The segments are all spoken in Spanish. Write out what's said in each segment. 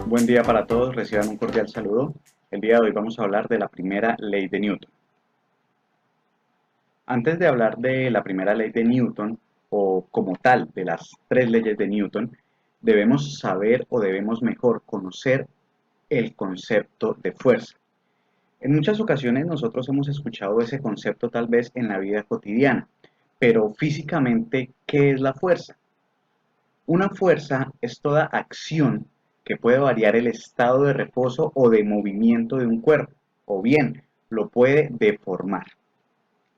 Buen día para todos, reciban un cordial saludo. El día de hoy vamos a hablar de la primera ley de Newton. Antes de hablar de la primera ley de Newton, o como tal de las tres leyes de Newton, debemos saber o debemos mejor conocer el concepto de fuerza. En muchas ocasiones nosotros hemos escuchado ese concepto tal vez en la vida cotidiana, pero físicamente, ¿qué es la fuerza? Una fuerza es toda acción que puede variar el estado de reposo o de movimiento de un cuerpo, o bien lo puede deformar.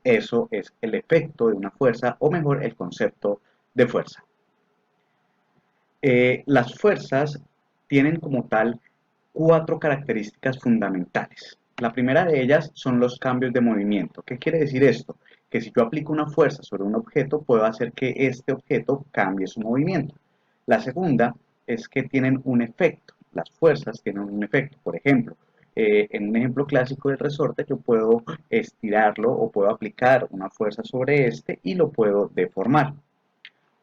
Eso es el efecto de una fuerza, o mejor, el concepto de fuerza. Las fuerzas tienen como tal cuatro características fundamentales. La primera de ellas son los cambios de movimiento. ¿Qué quiere decir esto? Que si yo aplico una fuerza sobre un objeto, puedo hacer que este objeto cambie su movimiento. La segunda es que tienen un efecto. Las fuerzas tienen un efecto. Por ejemplo, en un ejemplo clásico del resorte, yo puedo estirarlo o puedo aplicar una fuerza sobre este y lo puedo deformar.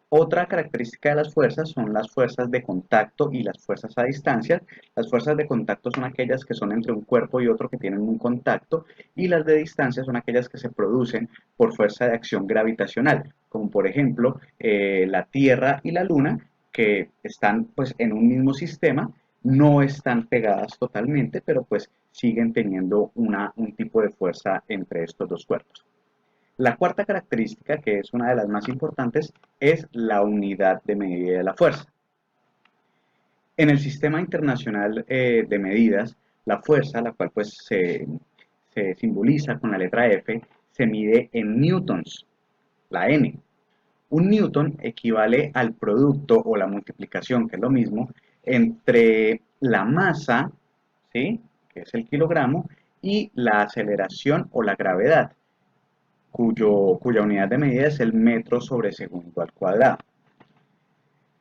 Otra característica de las fuerzas son las fuerzas de contacto y las fuerzas a distancia. Las fuerzas de contacto son aquellas que son entre un cuerpo y otro que tienen un contacto, y las de distancia son aquellas que se producen por fuerza de acción gravitacional, como por ejemplo la Tierra y la Luna, que están pues en un mismo sistema, no están pegadas totalmente, pero pues siguen teniendo un tipo de fuerza entre estos dos cuerpos. La cuarta característica, que es una de las más importantes, es la unidad de medida de la fuerza. En el sistema internacional de medidas, la fuerza, la cual pues se simboliza con la letra F, se mide en newtons, la N. Un newton equivale al producto o la multiplicación, que es lo mismo, entre la masa, ¿sí?, que es el kilogramo, y la aceleración o la gravedad, cuya unidad de medida es el metro sobre segundo al cuadrado.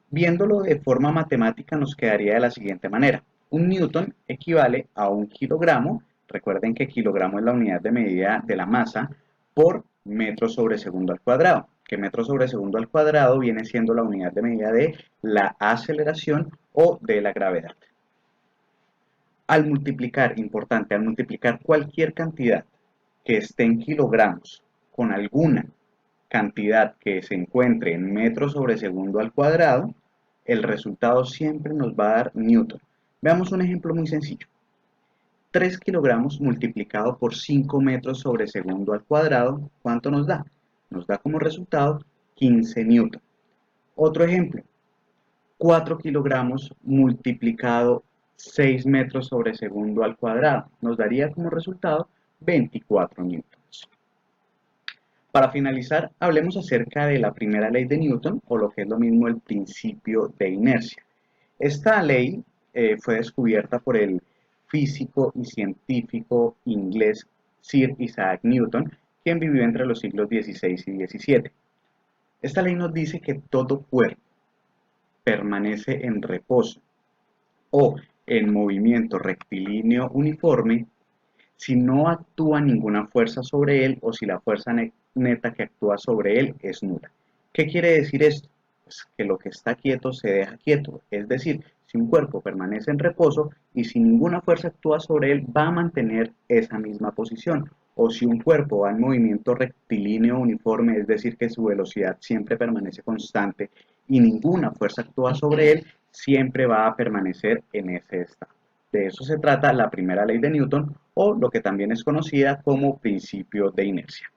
Viéndolo de forma matemática nos quedaría de la siguiente manera. Un newton equivale a un kilogramo, recuerden que kilogramo es la unidad de medida de la masa, por metro sobre segundo al cuadrado, que metro sobre segundo al cuadrado viene siendo la unidad de medida de la aceleración o de la gravedad. Al multiplicar, importante, al multiplicar cualquier cantidad que esté en kilogramos con alguna cantidad que se encuentre en metros sobre segundo al cuadrado, el resultado siempre nos va a dar newton. Veamos un ejemplo muy sencillo. 3 kilogramos multiplicado por 5 metros sobre segundo al cuadrado, ¿cuánto nos da? Nos da como resultado 15 newton. Otro ejemplo. 4 kilogramos multiplicado 6 metros sobre segundo al cuadrado, nos daría como resultado 24 newtons. Para finalizar, hablemos acerca de la primera ley de Newton, o lo que es lo mismo el principio de inercia. Esta ley fue descubierta por el físico y científico inglés Sir Isaac Newton, quien vivió entre los siglos XVI y XVII. Esta ley nos dice que todo cuerpo permanece en reposo o en movimiento rectilíneo uniforme si no actúa ninguna fuerza sobre él o si la fuerza neta que actúa sobre él es nula. ¿Qué quiere decir esto? Pues que lo que está quieto se deja quieto, es decir, si un cuerpo permanece en reposo y si ninguna fuerza actúa sobre él, va a mantener esa misma posición. O si un cuerpo va en movimiento rectilíneo uniforme, es decir, que su velocidad siempre permanece constante y ninguna fuerza actúa sobre él, siempre va a permanecer en ese estado. De eso se trata la primera ley de Newton, o lo que también es conocida como principio de inercia.